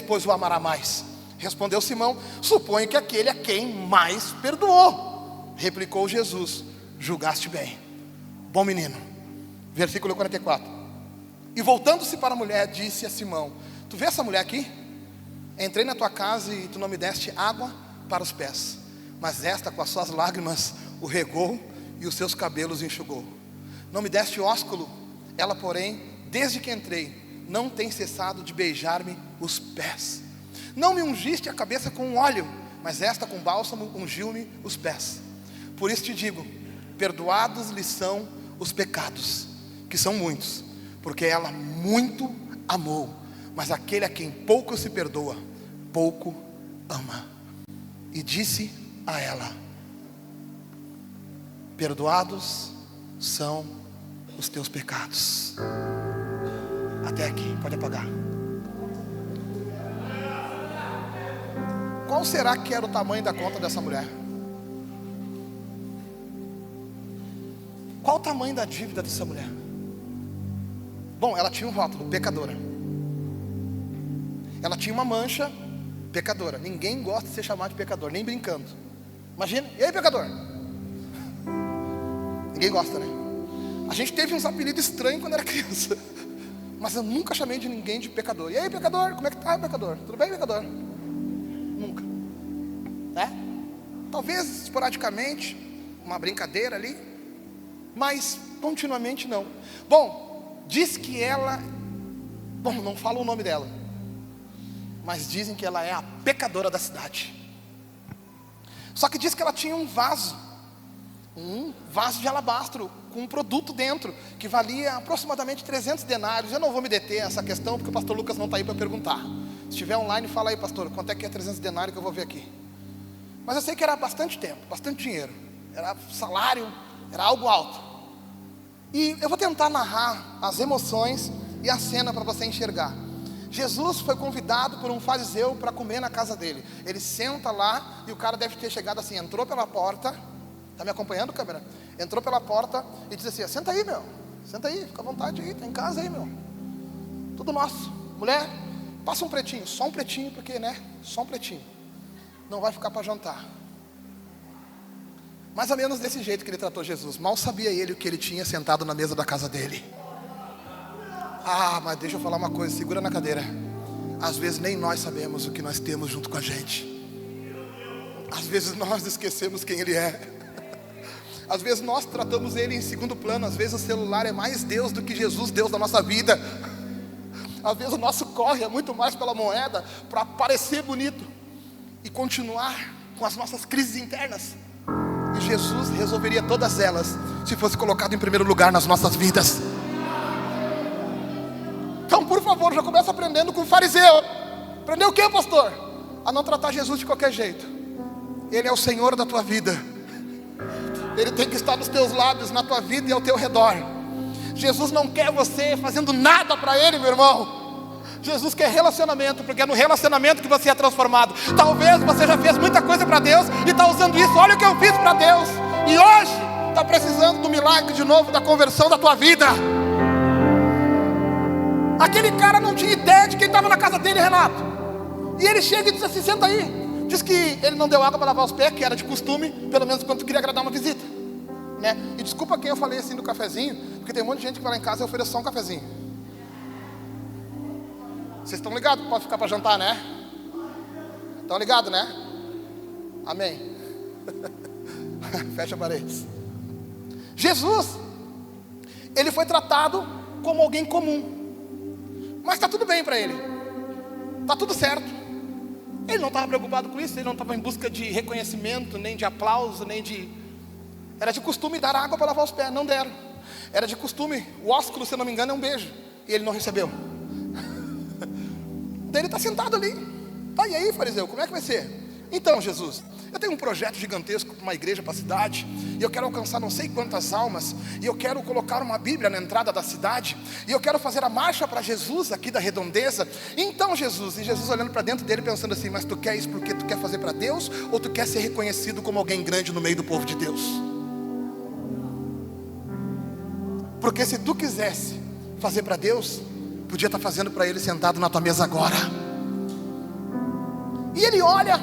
pois o amará mais? Respondeu Simão: suponho que aquele a quem mais perdoou. Replicou Jesus: julgaste bem, bom menino. Versículo 44. E voltando-se para a mulher, disse a Simão: tu vê essa mulher aqui? Entrei na tua casa e tu não me deste água para os pés, mas esta com as suas lágrimas o regou e os seus cabelos enxugou. Não me deste ósculo, ela porém, desde que entrei, não tem cessado de beijar-me os pés. Não me ungiste a cabeça com óleo, mas esta com bálsamo ungiu-me os pés. Por isso te digo, perdoados lhe são os pecados, que são muitos, porque ela muito amou. Mas aquele a quem pouco se perdoa, pouco ama. E disse a ela: perdoados são os teus pecados. Até aqui, pode apagar. Qual será que era o tamanho da conta dessa mulher? Qual o tamanho da dívida dessa mulher? Bom, ela tinha um rótulo: pecadora. Ela tinha uma mancha: pecadora. Ninguém gosta de ser chamado de pecador, nem brincando. Imagina, e aí, pecador? Ninguém gosta, né? A gente teve uns apelidos estranhos quando era criança, mas eu nunca chamei de ninguém de pecador. E aí, pecador, como é que tá, pecador? Tudo bem, pecador? Nunca, né? Talvez esporadicamente, uma brincadeira ali, mas continuamente não. Bom, diz que ela, não fala o nome dela, mas dizem que ela é a pecadora da cidade. Só que diz que ela tinha um vaso de alabastro com um produto dentro que valia aproximadamente 300 denários. Eu não vou me deter nessa questão porque o pastor Lucas não está aí para perguntar. Se estiver online, fala aí, pastor, quanto é que é 300 denários que eu vou ver aqui. Mas eu sei que era bastante tempo, bastante dinheiro. Era salário, era algo alto. E eu vou tentar narrar as emoções e a cena para você enxergar. Jesus foi convidado por um fariseu para comer na casa dele. Ele senta lá e o cara deve ter chegado assim, entrou pela porta. Está me acompanhando, câmera? Entrou pela porta e disse assim: senta aí, meu. Senta aí, fica à vontade aí, tá em casa aí, meu. Tudo nosso. Mulher, passa um pretinho, só um pretinho, porque, né? Só um pretinho. Não vai ficar para jantar. Mais ou menos desse jeito que ele tratou Jesus. Mal sabia ele o que ele tinha sentado na mesa da casa dele. Ah, mas deixa eu falar uma coisa, segura na cadeira. Às vezes nem nós sabemos o que nós temos junto com a gente. Às vezes nós esquecemos quem ele é. Às vezes nós tratamos ele em segundo plano. Às vezes o celular é mais Deus do que Jesus, Deus da nossa vida. Às vezes o nosso corre é muito mais pela moeda, para parecer bonito e continuar com as nossas crises internas. E Jesus resolveria todas elas se fosse colocado em primeiro lugar nas nossas vidas. Então, por favor, já começa aprendendo com o fariseu. Aprendeu o que, pastor? A não tratar Jesus de qualquer jeito. Ele é o Senhor da tua vida. Ele tem que estar nos teus lábios, na tua vida e ao teu redor. Jesus não quer você fazendo nada para Ele, meu irmão. Jesus quer relacionamento, porque é no relacionamento que você é transformado. Talvez você já fez muita coisa para Deus e está usando isso. Olha o que eu fiz para Deus. E hoje está precisando do milagre de novo, da conversão da tua vida. Aquele cara não tinha ideia de quem estava na casa dele, Renato. E ele chega e diz assim: senta aí. Diz que ele não deu água para lavar os pés, que era de costume, pelo menos quando tu queria agradar uma visita, né? E desculpa quem eu falei assim do cafezinho, porque tem um monte de gente que vai lá em casa e oferece só um cafezinho. Vocês estão ligados? Pode ficar para jantar, né? Estão ligados, né? Amém. Fecha paredes. Jesus, ele foi tratado como alguém comum, mas está tudo bem para ele, está tudo certo. Ele não estava preocupado com isso, ele não estava em busca de reconhecimento, nem de aplauso, nem de... Era de costume dar água para lavar os pés, não deram. Era de costume, o ósculo, se eu não me engano, é um beijo, e ele não recebeu. Daí ele está sentado ali. Tá, e aí, fariseu, como é que vai ser? Então, Jesus, eu tenho um projeto gigantesco para uma igreja, para a cidade, e eu quero alcançar não sei quantas almas, e eu quero colocar uma Bíblia na entrada da cidade, e eu quero fazer a marcha para Jesus aqui da redondeza. Então, Jesus, e Jesus olhando para dentro dele pensando assim: mas tu quer isso porque tu quer fazer para Deus, ou tu quer ser reconhecido como alguém grande no meio do povo de Deus? Porque se tu quisesse fazer para Deus, podia estar fazendo para Ele sentado na tua mesa agora. E ele olha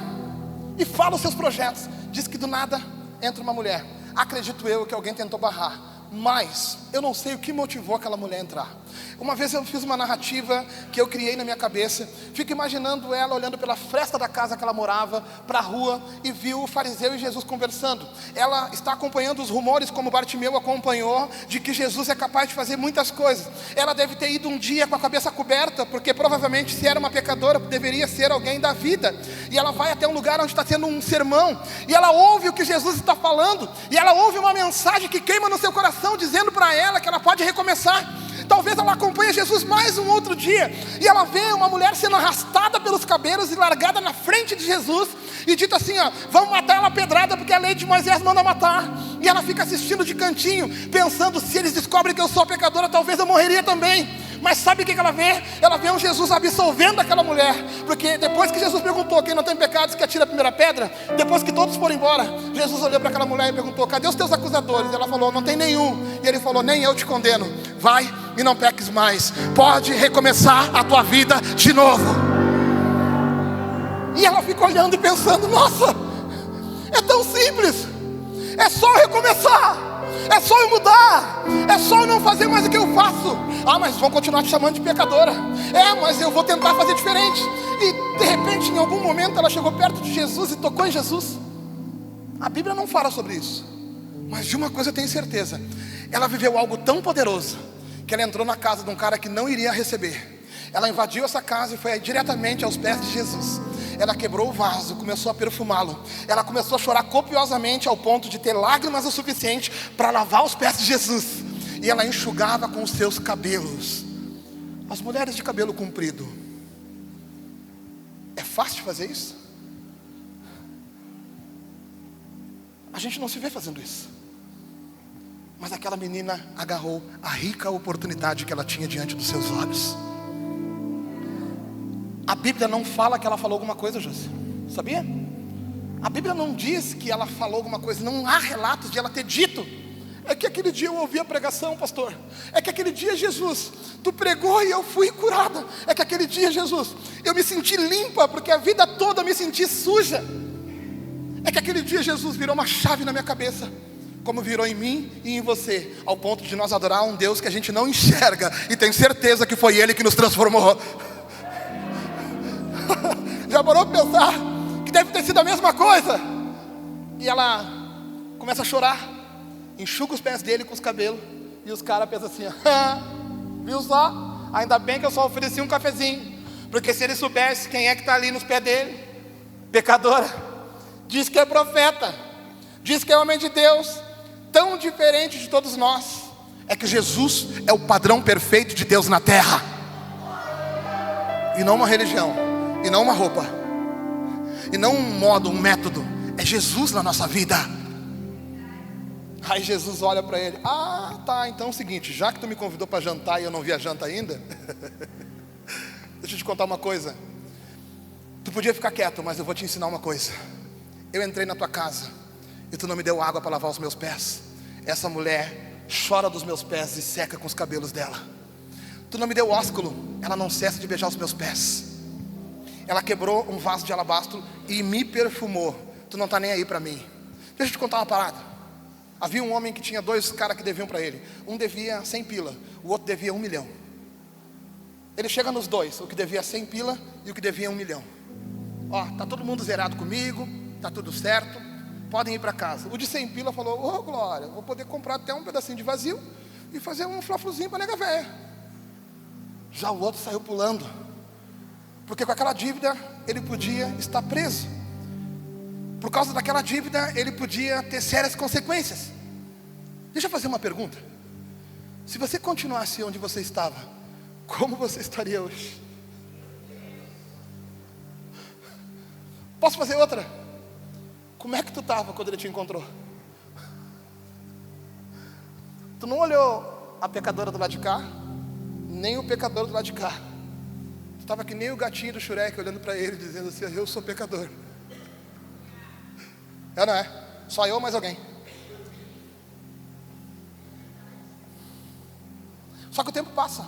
e fala os seus projetos. Diz que do nada entra uma mulher. Acredito eu que alguém tentou barrar, mas eu não sei o que motivou aquela mulher a entrar. Uma vez eu fiz uma narrativa que eu criei na minha cabeça. Fico imaginando ela olhando pela fresta da casa que ela morava para a rua e viu o fariseu e Jesus conversando. Ela está acompanhando os rumores, como Bartimeu acompanhou, de que Jesus é capaz de fazer muitas coisas. Ela deve ter ido um dia com a cabeça coberta, porque provavelmente, se era uma pecadora, deveria ser alguém da vida. E ela vai até um lugar onde está tendo um sermão, e ela ouve o que Jesus está falando, e ela ouve uma mensagem que queima no seu coração, dizendo para ela que ela pode recomeçar. Talvez ela acompanhe Jesus mais um outro dia, e ela vê uma mulher sendo arrastada pelos cabelos e largada na frente de Jesus, e dito assim: ó, vamos matar ela a pedrada, porque a lei de Moisés manda matar. E ela fica assistindo de cantinho, pensando: se eles descobrem que eu sou pecadora, talvez eu morreria também. Mas sabe o que ela vê? Ela vê um Jesus absolvendo aquela mulher, porque depois que Jesus perguntou: quem não tem pecados que atira a primeira pedra, depois que todos foram embora, Jesus olhou para aquela mulher e perguntou: cadê os teus acusadores? Ela falou: não tem nenhum. E ele falou: nem eu te condeno, vai e não peques mais, pode recomeçar a tua vida de novo. E ela fica olhando e pensando: nossa, é tão simples, é só recomeçar, é só eu mudar, é só eu não fazer mais o que eu faço. Ah, mas vão continuar te chamando de pecadora. É, mas eu vou tentar fazer diferente. E de repente, em algum momento, ela chegou perto de Jesus e tocou em Jesus. A Bíblia não fala sobre isso, mas de uma coisa eu tenho certeza: ela viveu algo tão poderoso que ela entrou na casa de um cara que não iria receber. Ela invadiu essa casa e foi diretamente aos pés de Jesus. Ela quebrou o vaso, começou a perfumá-lo. Ela começou a chorar copiosamente, ao ponto de ter lágrimas o suficiente para lavar os pés de Jesus. E ela enxugava com os seus cabelos. As mulheres de cabelo comprido, é fácil fazer isso? A gente não se vê fazendo isso. Mas aquela menina agarrou a rica oportunidade que ela tinha diante dos seus olhos. A Bíblia não fala que ela falou alguma coisa, Josi. Sabia? A Bíblia não diz que ela falou alguma coisa. Não há relatos de ela ter dito. É que aquele dia eu ouvi a pregação, pastor. É que aquele dia, Jesus, tu pregou e eu fui curada. É que aquele dia, Jesus, eu me senti limpa, porque a vida toda eu me senti suja. É que aquele dia, Jesus, virou uma chave na minha cabeça, como virou em mim e em você, ao ponto de nós adorar um Deus que a gente não enxerga, e tenho certeza que foi Ele que nos transformou. Já parou para pensar que deve ter sido a mesma coisa? E ela começa a chorar, enxuga os pés dele com os cabelos, e os caras pensam assim, viu só? Ainda bem que eu só ofereci um cafezinho, porque se ele soubesse quem é que está ali nos pés dele, pecadora, diz que é profeta, diz que é homem de Deus, tão diferente de todos nós. É que Jesus é o padrão perfeito de Deus na terra, e não uma religião, e não uma roupa, e não um modo, um método. É Jesus na nossa vida. Aí Jesus olha para ele, tá, então é o seguinte, já que tu me convidou para jantar e eu não vi a janta ainda, deixa eu te contar uma coisa. Tu podia ficar quieto, mas eu vou te ensinar uma coisa. Eu entrei na tua casa e tu não me deu água para lavar os meus pés. Essa mulher chora dos meus pés e seca com os cabelos dela. Tu não me deu ósculo, ela não cessa de beijar os meus pés. Ela quebrou um vaso de alabastro e me perfumou. Tu não está nem aí para mim. Deixa eu te contar uma parada. Havia um homem que tinha 2 caras que deviam para ele. Um devia 100 pila, o outro devia 1 milhão. Ele chega nos 2, o que devia 100 pila e o que devia 1 milhão. Tá todo mundo zerado comigo, tá tudo certo, podem ir para casa. O de 100 pila falou, glória, vou poder comprar até um pedacinho de vazio e fazer um fla-fluzinho para nega véia. Já o outro saiu pulando, porque com aquela dívida ele podia estar preso. Por causa daquela dívida ele podia ter sérias consequências. Deixa eu fazer uma pergunta. Se você continuasse onde você estava, como você estaria hoje? Posso fazer outra? Como é que tu estava quando ele te encontrou? Tu não olhou a pecadora do lado de cá, nem o pecador do lado de cá. Tu estava que nem o gatinho do Shrek olhando para ele, dizendo assim, eu sou pecador. Não é? Só eu ou mais alguém? Só que o tempo passa.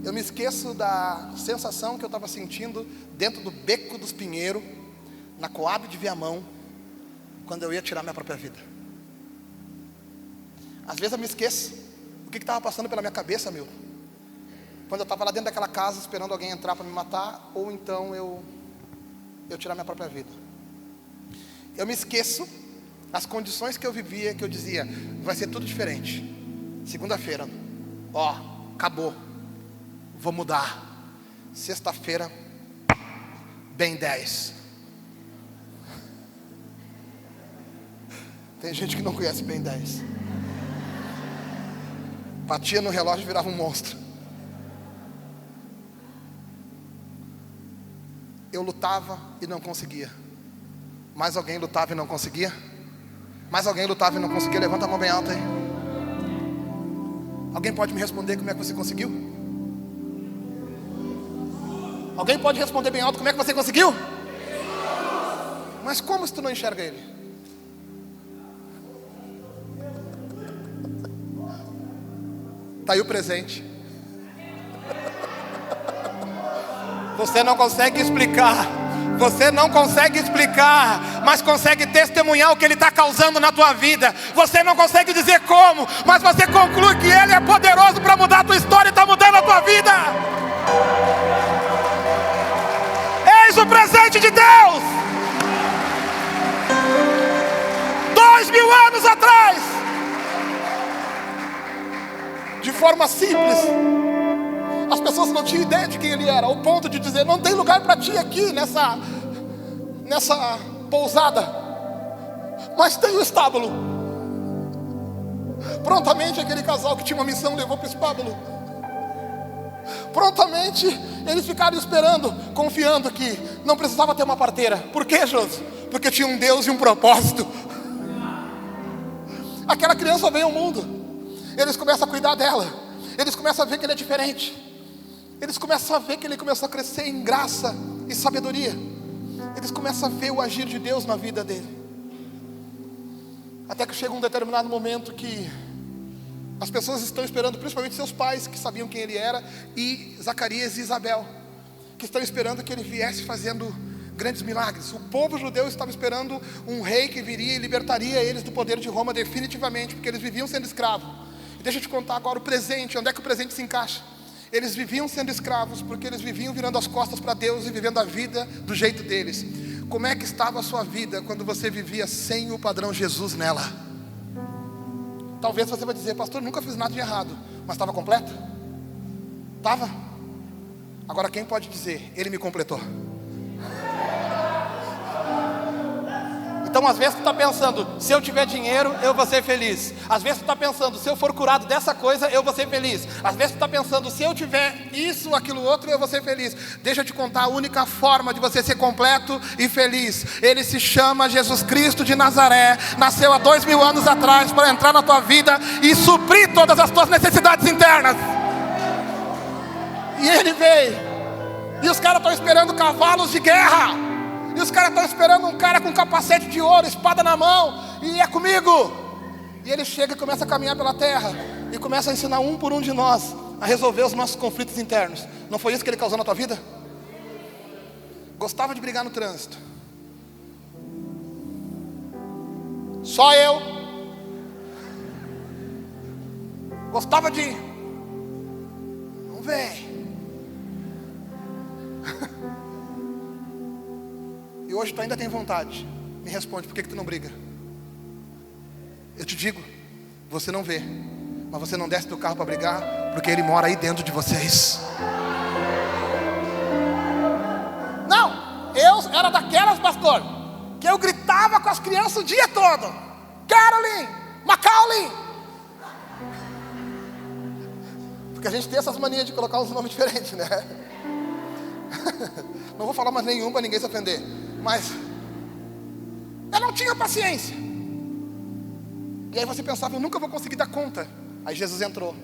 Eu me esqueço da sensação que eu estava sentindo dentro do Beco dos Pinheiros, na Coab de Viamão, quando eu ia tirar minha própria vida. Às vezes eu me esqueço o que estava passando pela minha cabeça, meu, quando eu estava lá dentro daquela casa esperando alguém entrar para me matar, ou então eu tirar minha própria vida. Eu me esqueço as condições que eu vivia, que eu dizia, vai ser tudo diferente. Segunda-feira, acabou, vou mudar. Sexta-feira, bem 10. Tem gente que não conhece bem 10. Batia no relógio e virava um monstro. Eu lutava e não conseguia. Mais alguém lutava e não conseguia? Mais alguém lutava e não conseguia? Levanta a mão bem alta aí. Alguém pode me responder como é que você conseguiu? Alguém pode responder bem alto como é que você conseguiu? Mas como se tu não enxerga ele? Está aí o presente. Você não consegue explicar. Você não consegue explicar, mas consegue testemunhar o que Ele está causando na tua vida. Você não consegue dizer como, mas você conclui que Ele é poderoso para mudar a tua história e está mudando a tua vida. Eis o presente de Deus. 2000 anos atrás, de forma simples, as pessoas não tinham ideia de quem Ele era, ao ponto de dizer, não tem lugar para ti aqui nessa pousada, mas tem o estábulo. Prontamente aquele casal que tinha uma missão levou para o estábulo. Prontamente eles ficaram esperando, confiando que não precisava ter uma parteira. Por quê, Josi? Porque tinha um Deus e um propósito. Aquela criança veio ao mundo, eles começam a cuidar dela, eles começam a ver que ele é diferente. Eles começam a ver que ele começou a crescer em graça e sabedoria. Eles começam a ver o agir de Deus na vida dele. Até que chega um determinado momento que as pessoas estão esperando, principalmente seus pais, que sabiam quem ele era, e Zacarias e Isabel, que estão esperando que ele viesse fazendo grandes milagres. O povo judeu estava esperando um rei que viria e libertaria eles do poder de Roma definitivamente, porque eles viviam sendo escravos. E deixa eu te contar agora o presente, onde é que o presente se encaixa. Eles viviam sendo escravos, porque eles viviam virando as costas para Deus e vivendo a vida do jeito deles. Como é que estava a sua vida quando você vivia sem o padrão Jesus nela? Talvez você vai dizer, pastor, nunca fiz nada de errado, mas estava completo? Estava? Agora quem pode dizer, ele me completou? Então às vezes tu está pensando, se eu tiver dinheiro eu vou ser feliz. Às vezes tu está pensando, se eu for curado dessa coisa eu vou ser feliz. Às vezes tu está pensando, se eu tiver isso, aquilo outro eu vou ser feliz. Deixa eu te contar a única forma de você ser completo e feliz. Ele se chama Jesus Cristo de Nazaré. Nasceu há 2000 anos atrás para entrar na tua vida e suprir todas as tuas necessidades internas. E ele veio. E os caras estão esperando cavalos de guerra. E os caras estão esperando um cara com capacete de ouro, espada na mão, e é comigo. E ele chega e começa a caminhar pela terra, e começa a ensinar um por um de nós a resolver os nossos conflitos internos. Não foi isso que ele causou na tua vida? Gostava de brigar no trânsito. Só eu. Gostava de... Não vem. E hoje tu ainda tem vontade. Me responde, por que tu não briga? Eu te digo, você não vê, mas você não desce do carro para brigar, porque ele mora aí dentro de vocês. Não, eu era daquelas, pastor, que eu gritava com as crianças o dia todo. Caroline, Macaulay. Porque a gente tem essas manias de colocar uns nomes diferentes, né? Não vou falar mais nenhum para ninguém se ofender. Mas eu não tinha paciência. E aí você pensava, eu nunca vou conseguir dar conta. Aí Jesus entrou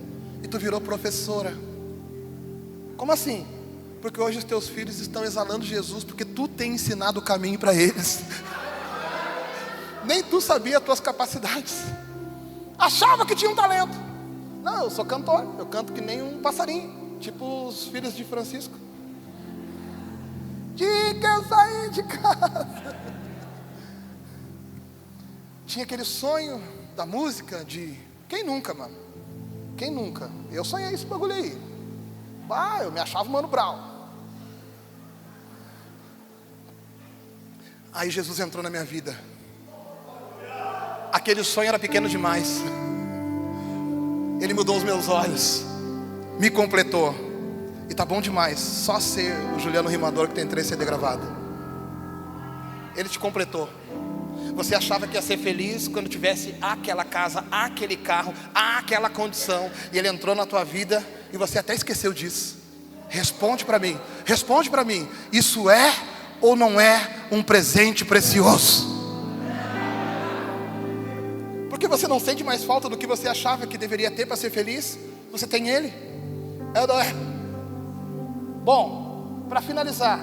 e tu virou professora. Como assim? Porque hoje os teus filhos estão exalando Jesus, porque tu tem ensinado o caminho para eles. Nem tu sabia as tuas capacidades. Achava que tinha um talento. Não, eu sou cantor, eu canto que nem um passarinho, tipo os filhos de Francisco. De que eu saí de casa. Tinha aquele sonho da música de... Quem nunca, mano? Quem nunca? Eu sonhei esse bagulho aí. Bah, eu me achava o Mano Brown. Aí Jesus entrou na minha vida. Aquele sonho era pequeno demais. Ele mudou os meus olhos, me completou. E tá bom demais, só ser o Juliano Rimador que tem 3 CD gravado. Ele te completou. Você achava que ia ser feliz quando tivesse aquela casa, aquele carro, aquela condição. E ele entrou na tua vida e você até esqueceu disso. Responde para mim, responde para mim. Isso é ou não é um presente precioso? Porque você não sente mais falta do que você achava que deveria ter para ser feliz? Você tem ele? É ou não é? Bom, para finalizar,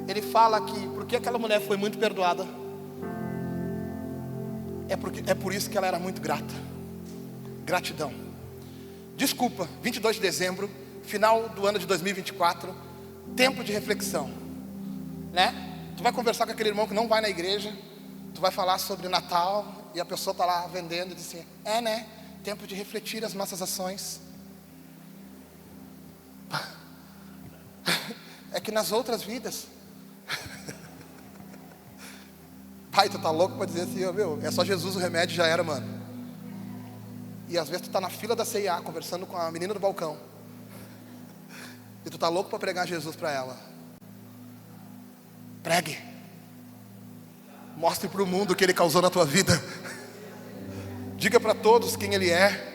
ele fala que porque aquela mulher foi muito perdoada, é por isso que ela era muito grata. Gratidão. Desculpa, 22 de dezembro, final do ano de 2024, tempo de reflexão, né? Tu vai conversar com aquele irmão que não vai na igreja, tu vai falar sobre Natal, e a pessoa está lá vendendo e diz assim, né? Tempo de refletir as nossas ações. É que nas outras vidas pai, tu tá louco para dizer assim, meu, é só Jesus o remédio, já era, mano. E às vezes tu tá na fila da C&A conversando com a menina do balcão, e tu tá louco para pregar Jesus para ela. Pregue. Mostre para o mundo o que ele causou na tua vida. Diga para todos quem ele é.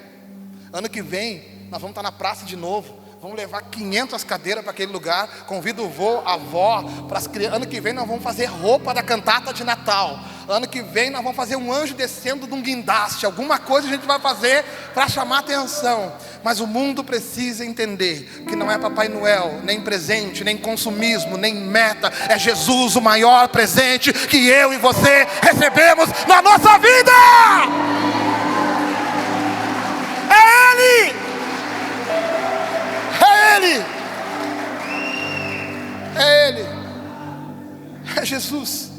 Ano que vem nós vamos estar na praça de novo. Vamos levar 500 cadeiras para aquele lugar. Convido o vô, a avó, para as crianças. Ano que vem nós vamos fazer roupa da cantata de Natal. Ano que vem nós vamos fazer um anjo descendo de um guindaste. Alguma coisa a gente vai fazer para chamar atenção. Mas o mundo precisa entender que não é Papai Noel, nem presente, nem consumismo, nem meta. É Jesus o maior presente que eu e você recebemos na nossa vida. É Ele! É Ele! É Ele! É Jesus!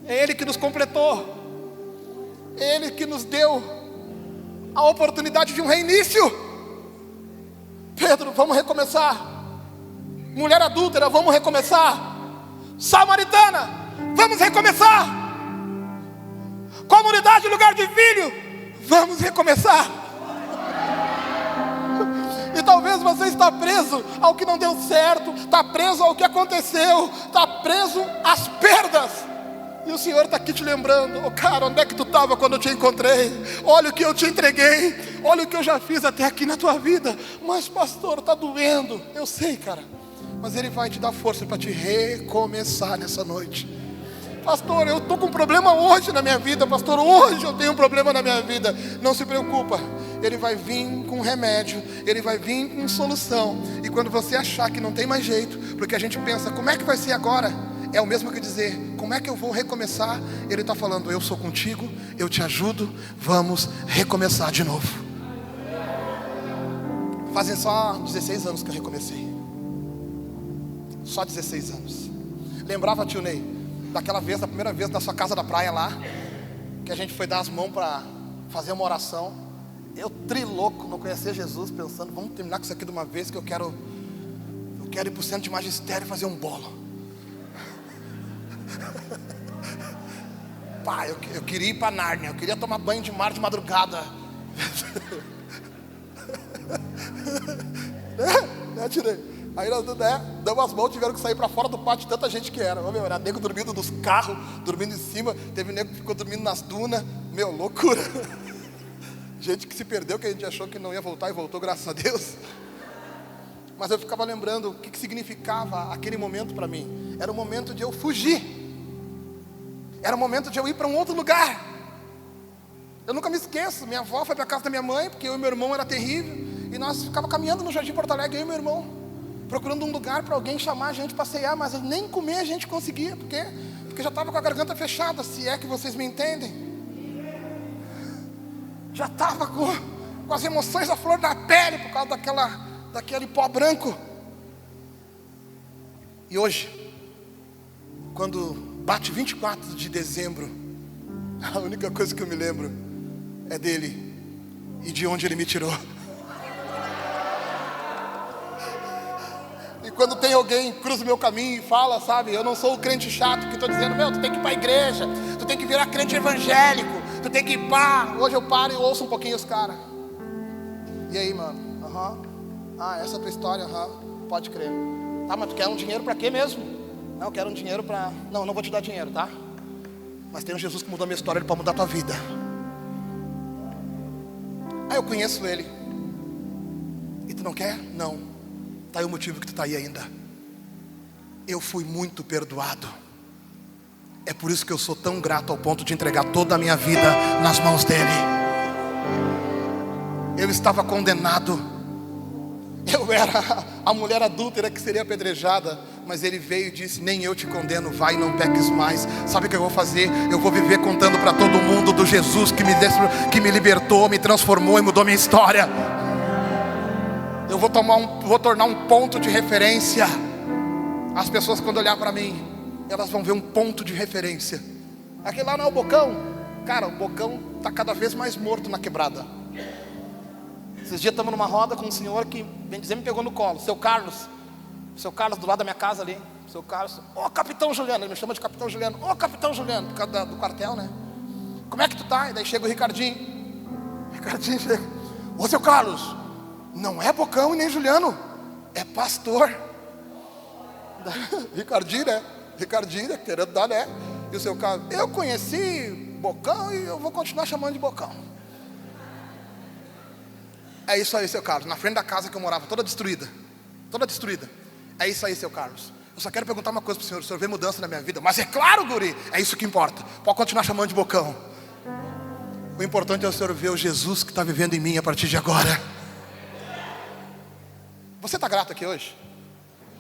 É Ele que nos completou. É Ele que nos deu a oportunidade de um reinício. Pedro, vamos recomeçar. Mulher adúltera, vamos recomeçar. Samaritana, vamos recomeçar. Comunidade Lugar de Filho, vamos recomeçar. E talvez você está preso ao que não deu certo, está preso ao que aconteceu, está preso às perdas. E o Senhor está aqui te lembrando: oh, cara, onde é que tu estava quando eu te encontrei? Olha o que eu te entreguei, olha o que eu já fiz até aqui na tua vida. Mas pastor, está doendo. Eu sei, cara, mas Ele vai te dar força para te recomeçar nessa noite. Pastor, eu estou com um problema hoje na minha vida. Pastor, hoje eu tenho um problema na minha vida. Não se preocupa, Ele vai vir com remédio, Ele vai vir com solução. E quando você achar que não tem mais jeito, porque a gente pensa, como é que vai ser agora? É o mesmo que dizer, como é que eu vou recomeçar? Ele está falando, eu sou contigo, eu te ajudo, vamos recomeçar de novo. Fazem só 16 anos que eu recomecei. Só 16 anos. Lembrava, tio Ney, daquela vez, da primeira vez na sua casa da praia lá, que a gente foi dar as mãos para fazer uma oração. Eu trilouco, não conhecia Jesus, pensando, vamos terminar com isso aqui de uma vez, que eu quero ir para o centro de magistério e fazer um bolo. Pá, eu queria ir para Nárnia, eu queria tomar banho de mar de madrugada. Tirei. Aí nós damos as mãos, tiveram que sair para fora do pátio, tanta gente que era. Meu, era nego dormindo nos carros, dormindo em cima. Teve nego que ficou dormindo nas dunas. Meu, loucura. Gente que se perdeu, que a gente achou que não ia voltar e voltou, graças a Deus. Mas eu ficava lembrando o que significava aquele momento para mim. Era o momento de eu fugir. Era o momento de eu ir para um outro lugar. Eu nunca me esqueço, minha avó foi para a casa da minha mãe, porque eu e meu irmão era terrível. E nós ficávamos caminhando no Jardim Porto Alegre, eu e meu irmão, procurando um lugar para alguém chamar a gente para ceiar. Mas nem comer a gente conseguia, porque já estava com a garganta fechada, se é que vocês me entendem. Já estava com as emoções à flor da pele, por causa daquele pó branco. E hoje, quando bate 24 de dezembro, a única coisa que eu me lembro é dele e de onde ele me tirou. E quando tem alguém que cruza o meu caminho e fala, sabe, eu não sou o crente chato que estou dizendo, meu, tu tem que ir para a igreja, tu tem que virar crente evangélico, tu tem que ir para... Hoje eu paro e ouço um pouquinho os caras. E aí, mano? Ah, essa é a tua história? Pode crer. Tá, mas tu quer um dinheiro para quê mesmo? Não, eu quero um dinheiro para... Não vou te dar dinheiro, tá? Mas tem um Jesus que mudou a minha história, Ele pode mudar a tua vida. Ah, eu conheço Ele. E tu não quer? Não. Tá aí o motivo que tu tá aí ainda. Eu fui muito perdoado. É por isso que eu sou tão grato ao ponto de entregar toda a minha vida nas mãos dEle. Eu estava condenado. Eu era a mulher adúltera que seria apedrejada, mas Ele veio e disse, nem eu te condeno, vai e não peques mais. Sabe o que eu vou fazer? Eu vou viver contando para todo mundo do Jesus que me libertou, me transformou e mudou minha história. Eu vou tornar um ponto de referência. As pessoas, quando olhar para mim, elas vão ver um ponto de referência. Aquele lá não é o Bocão? Cara, o Bocão está cada vez mais morto na quebrada. Esses dias estamos numa roda com um senhor que, bem dizer, me pegou no colo. Seu Carlos do lado da minha casa ali. Seu Carlos, Capitão Juliano. Ele me chama de Capitão Juliano. Capitão Juliano, por causa do quartel, né? Como é que tu tá? E daí chega o Ricardinho. Ricardinho chega. Seu Carlos, não é Bocão e nem Juliano, é pastor. Ricardinho, né? Querendo dar, né? E o seu Carlos, eu conheci Bocão e eu vou continuar chamando de Bocão. É isso aí, seu Carlos. Na frente da casa que eu morava, toda destruída. É isso aí, seu Carlos. Eu só quero perguntar uma coisa para o senhor vê mudança na minha vida? Mas é claro, guri, é isso que importa. Pode continuar chamando de bocão. O importante é o senhor ver o Jesus que está vivendo em mim a partir de agora. Você está grato aqui hoje?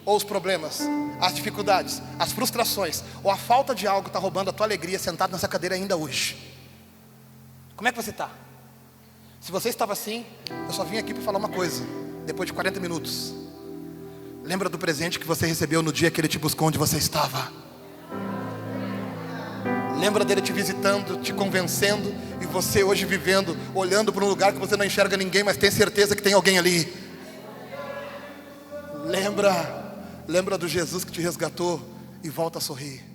Ou os problemas, as dificuldades, as frustrações, ou a falta de algo está roubando a tua alegria sentado nessa cadeira ainda hoje? Como é que você está? Se você estava assim, eu só vim aqui para falar uma coisa. Depois de 40 minutos, lembra do presente que você recebeu no dia que Ele te buscou onde você estava. Lembra dele te visitando, te convencendo, e você hoje vivendo, olhando para um lugar que você não enxerga ninguém, mas tem certeza que tem alguém ali. Lembra do Jesus que te resgatou e volta a sorrir.